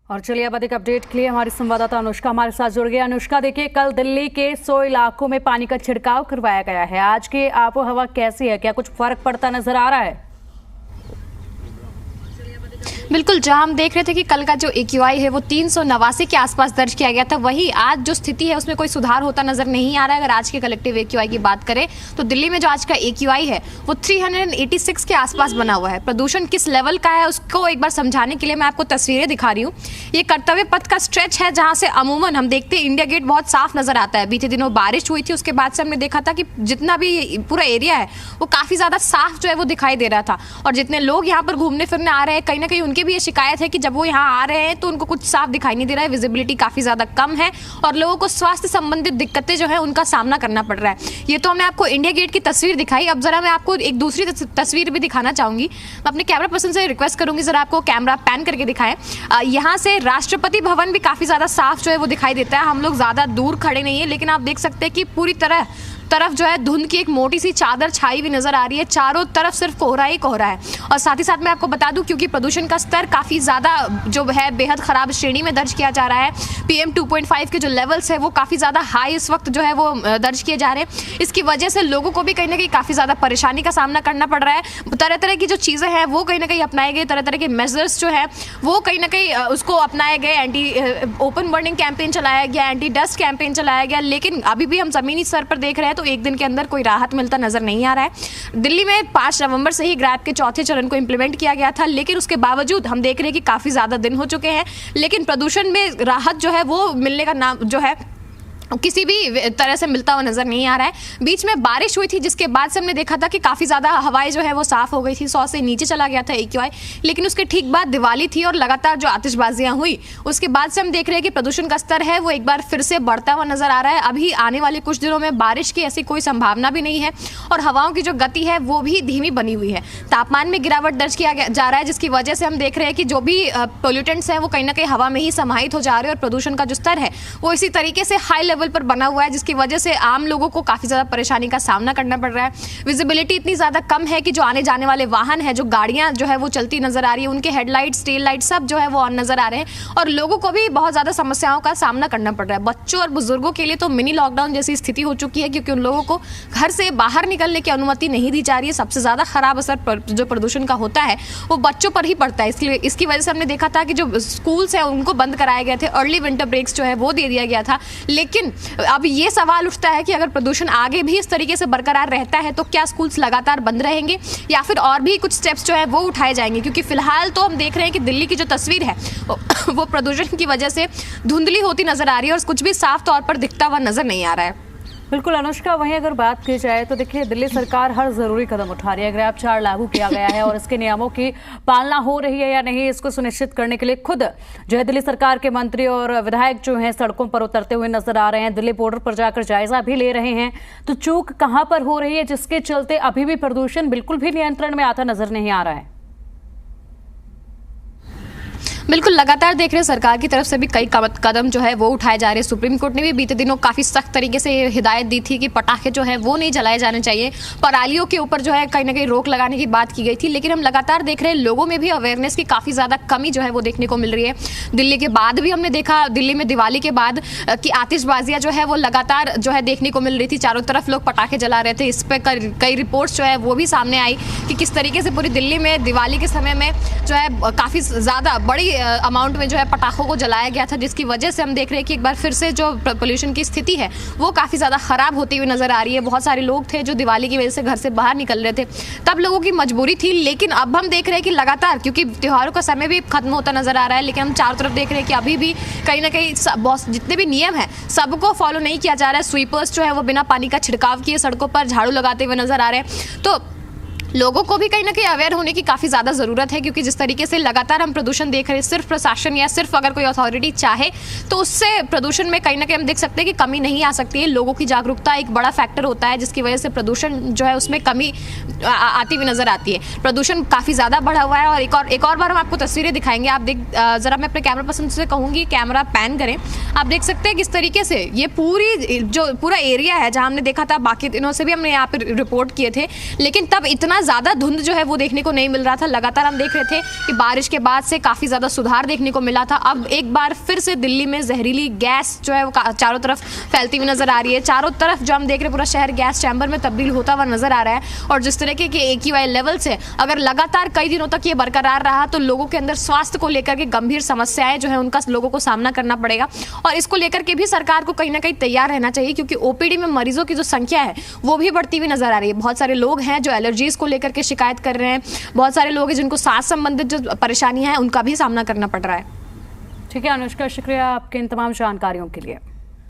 और चलिए अब अधिक अपडेट के लिए हमारी संवाददाता अनुष्का हमारे साथ जुड़ गई। अनुष्का, देखिए कल दिल्ली के 100 इलाकों में पानी का छिड़काव करवाया गया है। आज की आबो हवा कैसी है, क्या कुछ फर्क पड़ता नजर आ रहा है? बिल्कुल, जहां हम देख रहे थे कि कल का जो AQI है वो 389 के आसपास दर्ज किया गया था, वही आज जो स्थिति है उसमें कोई सुधार होता नजर नहीं आ रहा है। अगर आज के कलेक्टिव AQI की बात करें तो दिल्ली में जो आज का AQI है वो 386 के आसपास बना हुआ है। प्रदूषण किस लेवल का है उसको एक बार समझाने के लिए मैं आपको तस्वीरें दिखा रही हूँ। ये कर्तव्य पथ का स्ट्रेच है जहाँ से अमूमन हम देखते हैं इंडिया गेट बहुत साफ नजर आता है। बीते दिनों बारिश हुई थी, उसके बाद से हमने देखा था कि जितना भी पूरा एरिया है वो काफी ज्यादा साफ जो है वो दिखाई दे रहा था। और जितने लोग यहाँ पर घूमने फिरने आ रहे हैं, कहीं ना कहीं उनकी भी ये शिकायत है कि जब वो यहाँ आ रहे हैं तो उनको कुछ साफ दिखाई नहीं दे रहा है, विजिबिलिटी काफी ज्यादा कम है और लोगों को स्वास्थ्य संबंधित दिक्कतें जो है उनका सामना करना पड़ रहा है। ये तो हमने आपको इंडिया गेट की तस्वीर दिखाई, अब जरा मैं आपको एक दूसरी तस्वीर भी दिखाना चाहूंगी। मैं अपने कैमरा पर्सन से रिक्वेस्ट करूंगी जरा आपको कैमरा पैन करके दिखाएं। यहाँ से राष्ट्रपति भवन भी काफी ज्यादा साफ जो है वो दिखाई देता है। हम लोग ज्यादा दूर खड़े नहीं है, लेकिन आप देख सकते हैं कि पूरी तरफ जो है धुंध की एक मोटी सी चादर छाई हुई नजर आ रही है। चारों तरफ सिर्फ कोहरा ही कोहरा है। और साथ ही साथ मैं आपको बता दूं, क्योंकि प्रदूषण का स्तर काफी ज्यादा जो है बेहद खराब श्रेणी में दर्ज किया जा रहा है। PM 2.5 के जो लेवल्स है वो काफी ज्यादा हाई इस वक्त जो है वो दर्ज किए जा रहे हैं। इसकी वजह से लोगों को भी कहीं ना कहीं काफी ज्यादा परेशानी का सामना करना पड़ रहा है। तरह तरह की जो चीजें हैं वो कहीं ना कहीं अपनाए गए, तरह तरह के मेजर्स जो है वो कहीं ना कहीं उसको अपनाए गए। एंटी ओपन बर्निंग कैंपेन चलाया गया, एंटी डस्ट कैंपेन चलाया गया, लेकिन अभी भी हम जमीनी स्तर पर देख रहे हैं तो एक दिन के अंदर कोई राहत मिलता नजर नहीं आ रहा है। दिल्ली में 5 नवंबर से ही ग्रैब के चौथे चरण को इंप्लीमेंट किया गया था, लेकिन उसके बावजूद हम देख रहे हैं कि काफी ज्यादा दिन हो चुके हैं, लेकिन प्रदूषण में राहत जो है वो मिलने का नाम जो है किसी भी तरह से मिलता हुआ नजर नहीं आ रहा है। बीच में बारिश हुई थी जिसके बाद से हमने देखा था कि काफ़ी ज़्यादा हवाएं जो है वो साफ़ हो गई थी, 100 से नीचे चला गया था AQI। लेकिन उसके ठीक बाद दिवाली थी और लगातार जो आतिशबाजियां हुई उसके बाद से हम देख रहे हैं कि प्रदूषण का स्तर है वो एक बार फिर से बढ़ता हुआ नजर आ रहा है। अभी आने वाले कुछ दिनों में बारिश की ऐसी कोई संभावना भी नहीं है और हवाओं की जो गति है वो भी धीमी बनी हुई है। तापमान में गिरावट दर्ज किया जा रहा है, जिसकी वजह से हम देख रहे हैं कि जो भी पोल्यूटेंट्स हैं वो कहीं ना कहीं हवा में ही समाहित हो जा रहे हैं और प्रदूषण का जो स्तर है वो इसी तरीके से हाई लेवल पर बना हुआ है, जिसकी वजह से आम लोगों को काफी ज्यादा परेशानी का सामना करना पड़ रहा है। विजिबिलिटी इतनी ज्यादा कम है कि जो आने जाने वाले वाहन है, जो गाड़ियां जो है वो चलती नजर आ रही है, उनके हेडलाइट्स, टेल लाइट सब जो है वो ऑन नजर आ रहे हैं और लोगों को भी बहुत ज्यादा समस्याओं का सामना करना पड़ रहा है। बच्चों और बुजुर्गों के लिए तो मिनी लॉकडाउन जैसी स्थिति हो चुकी है, क्योंकि उन लोगों को घर से बाहर निकलने की अनुमति नहीं दी जा रही है। सबसे ज्यादा खराब असर जो प्रदूषण का होता है वो बच्चों पर ही पड़ता है। इसलिए इसकी वजह से हमने देखा था कि जो स्कूल्स हैं उनको बंद कराए गए थे, अर्ली विंटर ब्रेक्स जो है वो दे दिया गया था। लेकिन अब ये सवाल उठता है कि अगर प्रदूषण आगे भी इस तरीके से बरकरार रहता है तो क्या स्कूल्स लगातार बंद रहेंगे या फिर और भी कुछ स्टेप्स जो है वो उठाए जाएंगे? क्योंकि फिलहाल तो हम देख रहे हैं कि दिल्ली की जो तस्वीर है वो प्रदूषण की वजह से धुंधली होती नजर आ रही है और कुछ भी साफ तौर पर दिखता हुआ नजर नहीं आ रहा है। बिल्कुल अनुष्का, वहीं अगर बात की जाए तो देखिए दिल्ली सरकार हर जरूरी कदम उठा रही है। ग्रैब 4 लागू किया गया है और इसके नियमों की पालना हो रही है या नहीं, इसको सुनिश्चित करने के लिए खुद जो है दिल्ली सरकार के मंत्री और विधायक जो हैं सड़कों पर उतरते हुए नजर आ रहे हैं। दिल्ली बॉर्डर पर जाकर जायजा भी ले रहे हैं। तो चूक कहां पर हो रही है जिसके चलते अभी भी प्रदूषण बिल्कुल भी नियंत्रण में आता नजर नहीं आ रहा है? बिल्कुल, लगातार देख रहे हैं सरकार की तरफ से भी कई कदम जो है वो उठाए जा रहे हैं। सुप्रीम कोर्ट ने भी बीते दिनों काफ़ी सख्त तरीके से हिदायत दी थी कि पटाखे जो है वो नहीं जलाए जाने चाहिए। परालियों के ऊपर जो है कहीं ना कहीं रोक लगाने की बात की गई थी, लेकिन हम लगातार देख रहे हैं लोगों में भी अवेयरनेस की काफ़ी ज़्यादा कमी जो है वो देखने को मिल रही है। दिल्ली के बाद भी हमने देखा, दिल्ली में दिवाली के बाद कि आतिशबाजियाँ जो है वो लगातार जो है देखने को मिल रही थी। चारों तरफ लोग पटाखे जला रहे थे। इस पर कई रिपोर्ट्स जो है वो भी सामने आई कि किस तरीके से पूरी दिल्ली में दिवाली के समय में जो है काफ़ी ज़्यादा बड़ी अमाउंट में जो है पटाखों को जलाया गया था, जिसकी वजह से हम देख रहे हैं कि एक बार फिर से जो पोल्यूशन की स्थिति है वो काफ़ी ज़्यादा ख़राब होती हुई नज़र आ रही है। बहुत सारे लोग थे जो दिवाली की वजह से घर से बाहर निकल रहे थे, तब लोगों की मजबूरी थी। लेकिन अब हम देख रहे हैं कि लगातार, क्योंकि त्योहारों का समय भी खत्म होता नजर आ रहा है, लेकिन हम चारों तरफ देख रहे हैं कि अभी भी कहीं ना कहीं जितने भी नियम हैं सबको फॉलो नहीं किया जा रहा है। स्वीपर्स जो है वो बिना पानी का छिड़काव किए सड़कों पर झाड़ू लगाते हुए नजर आ रहे हैं। तो लोगों को भी कहीं ना कहीं अवेयर होने की काफ़ी ज़्यादा ज़रूरत है, क्योंकि जिस तरीके से लगातार हम प्रदूषण देख रहे हैं, सिर्फ प्रशासन या सिर्फ अगर कोई अथॉरिटी चाहे तो उससे प्रदूषण में कहीं ना कहीं हम देख सकते हैं कि कमी नहीं आ सकती है। लोगों की जागरूकता एक बड़ा फैक्टर होता है, जिसकी वजह से प्रदूषण जो है उसमें कमी आती हुई नज़र आती है। प्रदूषण काफ़ी ज़्यादा बढ़ा हुआ है और एक और बार हम आपको तस्वीरें दिखाएंगे। आप ज़रा मैं अपने कैमरा पर्सन से कहूँगी कैमरा पैन करें। आप देख सकते हैं किस तरीके से ये पूरा एरिया है जहाँ हमने देखा था, बाकी दिनों से भी हमने यहाँ पर रिपोर्ट किए थे, लेकिन तब इतना ज्यादा धुंध जो है वो देखने को नहीं मिल रहा था। लगातार हम देख रहे थे कि बारिश के बाद से काफी ज्यादा सुधार देखने को मिला था। अब एक बार फिर से दिल्ली में जहरीली गैस जो है वो चारों तरफ फैलती हुई नजर आ रही है। चारों तरफ जो हम देख रहे हैं पूरा शहर गैस चैम्बर में तब्दील होता हुआ नजर आ रहा है। और जिस तरीके के AQI लेवल से अगर लगातार कई दिनों तक ये बरकरार रहा तो लोगों के अंदर स्वास्थ्य को लेकर के गंभीर समस्याएं जो है उनका लोगों को सामना करना पड़ेगा। और इसको लेकर के भी सरकार को कहीं ना कहीं तैयार रहना चाहिए, क्योंकि OPD में मरीजों की जो संख्या है वो भी बढ़ती हुई नजर आ रही है। बहुत सारे लोग हैं जो एलर्जीज को लेकर के शिकायत कर रहे हैं, बहुत सारे लोग हैं जिनको सांस संबंधित जो परेशानियां हैं उनका भी सामना करना पड़ रहा है। ठीक है अनुष्का, शुक्रिया आपके इन तमाम जानकारियों के लिए।